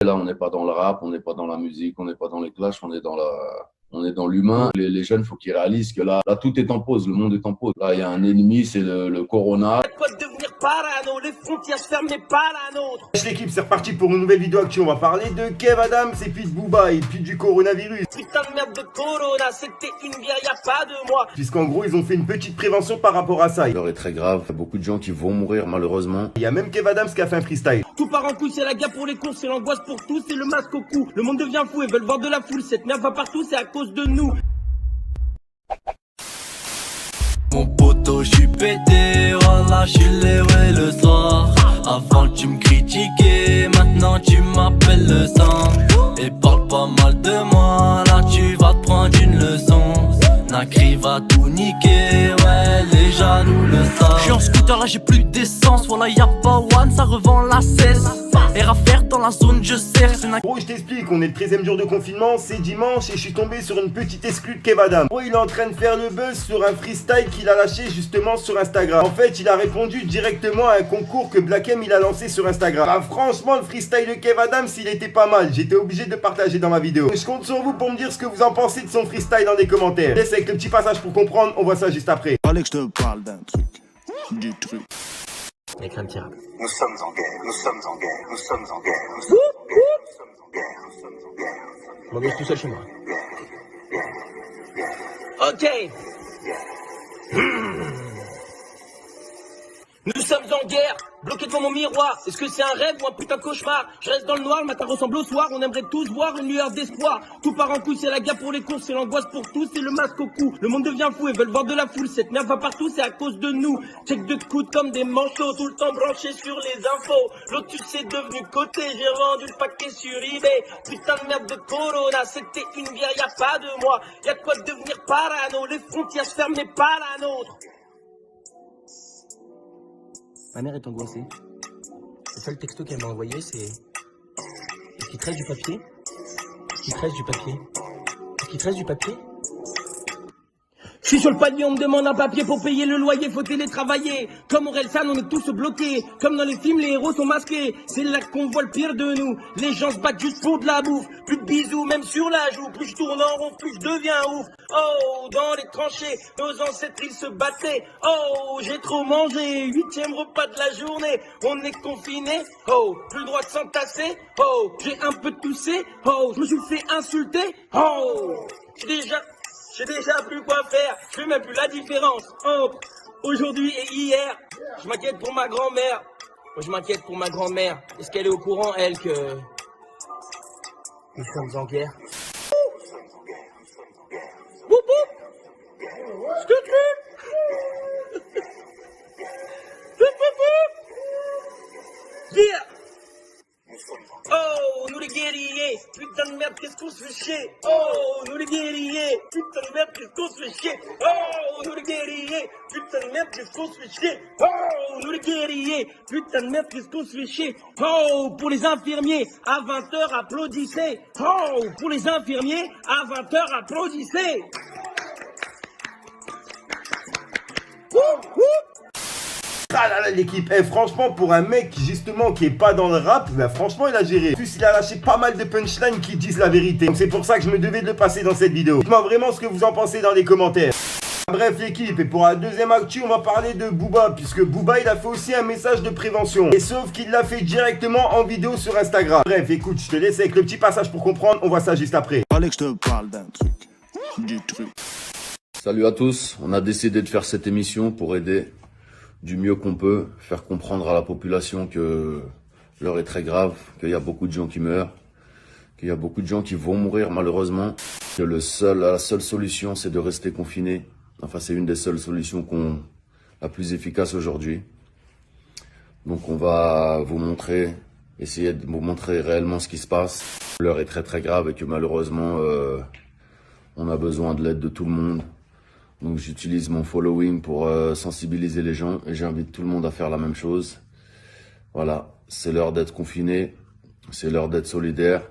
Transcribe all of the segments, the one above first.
Là, on n'est pas dans le rap, on n'est pas dans la musique, on n'est pas dans les clashs, on est dans l'humain. Les jeunes, il faut qu'ils réalisent que là, tout est en pause, le monde est en pause. Là, il y a un ennemi, c'est le corona. Quoi de devenir parano, les frontières se ferment, mais pas la nôtre. Wesh l'équipe, c'est reparti pour une nouvelle vidéo actuelle. On va parler de Kev Adams et puis de Booba et puis du coronavirus. Putain de merde de corona, c'était une bière, y a pas de mois. Puisqu'en gros, ils ont fait une petite prévention par rapport à ça. L'heure est très grave, il y a beaucoup de gens qui vont mourir malheureusement. Il y a même Kev Adams qui a fait un freestyle. Tout part en couille, c'est la guerre pour les courses, c'est l'angoisse pour tous, c'est le masque au cou. Le monde devient fou et veulent voir de la foule, cette merde va partout, c'est à cause de nous. Mon poteau, j'suis pété, voilà, j'suis levé le soir. Avant tu me critiquais, maintenant tu m'appelles le sang. Et parle pas mal de moi, là tu vas te prendre une leçon. Nacri va tout niquer, ouais, les jaloux le savent. J'suis en scooter, là j'ai plus d'essence, voilà y'a pas one, ça revend la cesse. R à faire dans la zone, je sers. Gros, je t'explique, on est le 13e jour de confinement, c'est dimanche et je suis tombé sur une petite exclue de Kev Adams. Gros, il est en train de faire le buzz sur un freestyle qu'il a lâché justement sur Instagram. En fait, il a répondu directement à un concours que Black M il a lancé sur Instagram. Bah, franchement, le freestyle de Kev Adams, il était pas mal. J'étais obligé de le partager dans ma vidéo. Je compte sur vous pour me dire ce que vous en pensez de son freestyle dans les commentaires. Laisse avec le petit passage pour comprendre, on voit ça juste après. Fallait que je te parle d'un truc. Du truc. Écris un petit rap. Nous sommes en guerre, nous sommes en guerre, nous sommes en guerre, nous sommes en guerre, nous sommes en guerre, nous sommes en guerre. Je m'engage tout seul chez moi. Ok. Nous sommes en guerre, bloqués devant mon miroir. Est-ce que c'est un rêve ou un putain de cauchemar? Je reste dans le noir, le matin ressemble au soir. On aimerait tous voir une lueur d'espoir. Tout part en couille, c'est la guerre pour les courses, c'est l'angoisse pour tous, c'est le masque au cou. Le monde devient fou et veulent voir de la foule. Cette merde va partout, c'est à cause de nous. Check de coude comme des manchots, tout le temps branchés sur les infos. Lotus est devenu côté, j'ai vendu le paquet sur eBay. Putain de merde de corona, c'était une bière, y a pas de mois. Y'a de quoi devenir parano, les frontières se ferment, mais pas la nôtre. Ma mère est angoissée. Le seul texto qu'elle m'a envoyé, c'est... Est-ce qu'il te reste du papier? Est-ce qu'il te reste du papier? Est-ce qu'il te reste du papier? Je suis sur le palier, on me demande un papier pour payer le loyer, faut télétravailler. Comme Orelsan, on est tous bloqués. Comme dans les films, les héros sont masqués. C'est là qu'on voit le pire de nous. Les gens se battent juste pour de la bouffe. Plus de bisous, même sur la joue. Plus je tourne en rond, plus je deviens ouf. Oh, dans les tranchées, nos ancêtres, ils se battaient. Oh, j'ai trop mangé. 8e repas de la journée. On est confinés. Oh, plus le droit de s'entasser. Oh, j'ai un peu toussé. Oh, je me suis fait insulter. Oh, j'ai déjà plus quoi faire, je fais même plus la différence entre aujourd'hui et hier. Je m'inquiète pour ma grand-mère. Moi, je m'inquiète pour ma grand-mère. Est-ce qu'elle est au courant, elle, que nous sommes en guerre? Boum boum. Yeah. Oh, nous les guerriers, putain de merde, qu'est-ce qu'on se fait chier. Oh, nous les guerriers, putain de merde, qu'est-ce qu'on se fait chier. Oh, nous les guerriers, putain de merde, qu'est-ce qu'on se fait chier. Oh, nous les guerriers, putain de merde, qu'est-ce qu'on se fait chier. Oh, pour les infirmiers, à 20h, applaudissez. Oh, pour les infirmiers, à 20h, applaudissez. Ah là là l'équipe, franchement pour un mec justement qui est pas dans le rap, bah franchement il a géré. En plus il a lâché pas mal de punchlines qui disent la vérité. Donc c'est pour ça que je me devais de le passer dans cette vidéo. Dites-moi vraiment ce que vous en pensez dans les commentaires. Bref l'équipe, et pour la deuxième actu on va parler de Booba. Puisque Booba il a fait aussi un message de prévention. Et sauf qu'il l'a fait directement en vidéo sur Instagram. Bref écoute, je te laisse avec le petit passage pour comprendre, on voit ça juste après. Fallait que je te parle d'un truc. Du truc. Salut à tous, on a décidé de faire cette émission pour aider du mieux qu'on peut, faire comprendre à la population que l'heure est très grave, qu'il y a beaucoup de gens qui meurent, qu'il y a beaucoup de gens qui vont mourir malheureusement, que la seule solution c'est de rester confiné. Enfin c'est une des seules solutions la plus efficace aujourd'hui. Donc on va vous montrer, essayer de vous montrer réellement ce qui se passe. L'heure est très très grave et que malheureusement on a besoin de l'aide de tout le monde. Donc j'utilise mon following pour sensibiliser les gens et j'invite tout le monde à faire la même chose. Voilà, c'est l'heure d'être confiné, c'est l'heure d'être solidaire,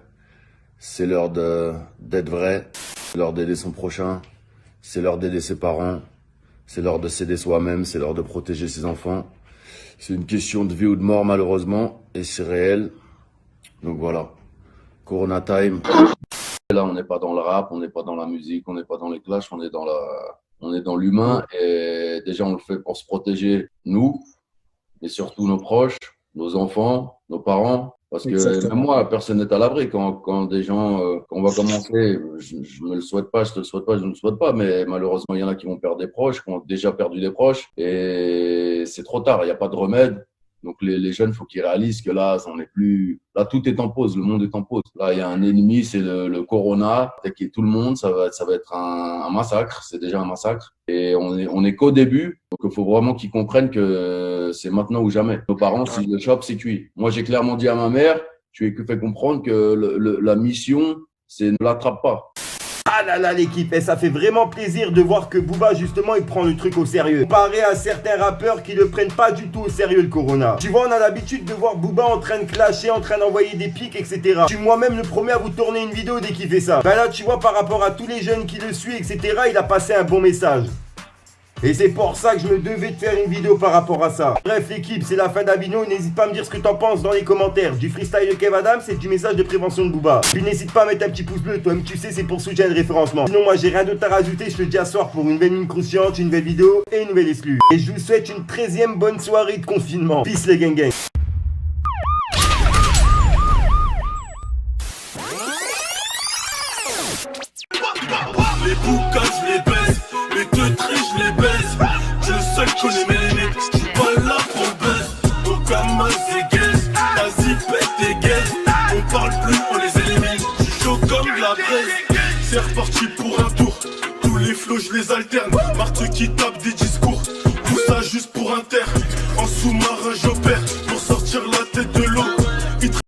c'est l'heure d'être vrai, c'est l'heure d'aider son prochain, c'est l'heure d'aider ses parents, c'est l'heure de s'aider soi-même, c'est l'heure de protéger ses enfants. C'est une question de vie ou de mort malheureusement et c'est réel. Donc voilà, Corona time. Là, on n'est pas dans le rap, on n'est pas dans la musique, on n'est pas dans les clashs, on est dans l'humain. Et déjà, on le fait pour se protéger, nous, mais surtout nos proches, nos enfants, nos parents. Parce que même moi, personne n'est à l'abri. Quand des gens, quand on va commencer, je me le souhaite pas, je te le souhaite pas, je ne le souhaite pas, mais malheureusement, il y en a qui vont perdre des proches, qui ont déjà perdu des proches. Et c'est trop tard, il n'y a pas de remède. Donc les jeunes, il faut qu'ils réalisent que là, on n'est plus. Là, tout est en pause, le monde est en pause. Là, il y a un ennemi, c'est le corona. Attaquer tout le monde, ça va être un massacre. C'est déjà un massacre. Et on est qu'au début. Donc il faut vraiment qu'ils comprennent que c'est maintenant ou jamais. Nos parents, s'ils le chopent, c'est cuit. Moi, j'ai clairement dit à ma mère, tu lui ai fait comprendre que la mission, c'est ne l'attrape pas. Ah là là l'équipe, et ça fait vraiment plaisir de voir que Booba justement il prend le truc au sérieux. Comparé à certains rappeurs qui ne prennent pas du tout au sérieux le corona. Tu vois, on a l'habitude de voir Booba en train de clasher, en train d'envoyer des pics, etc. Je suis moi-même le premier à vous tourner une vidéo dès qu'il fait ça. Ben là tu vois, par rapport à tous les jeunes qui le suivent, etc., il a passé un bon message. Et c'est pour ça que je me devais de faire une vidéo par rapport à ça. Bref l'équipe, c'est la fin de la vidéo. N'hésite pas à me dire ce que t'en penses dans les commentaires. Du freestyle de Kev Adams et du message de prévention de Booba. Puis n'hésite pas à mettre un petit pouce bleu. Toi-même tu sais, c'est pour soutenir le référencement. Sinon moi j'ai rien d'autre à rajouter. Je te dis à soir pour une nouvelle ligne croustillante, une nouvelle vidéo et une nouvelle exclue. Et je vous souhaite une 13e bonne soirée de confinement. Peace les gang gang. Les boucas je les baisse, les teuteries je les baisse. Je seul connais mes limites, je suis pas là pour le buzz. Aucun mal c'est guess, la zipette est guess. On parle plus, on les élimine, je suis chaud comme de la braise. C'est reparti pour un tour, tous les flots je les alterne. Marthe qui tape des discours, tout ça juste pour un terre. En sous-marin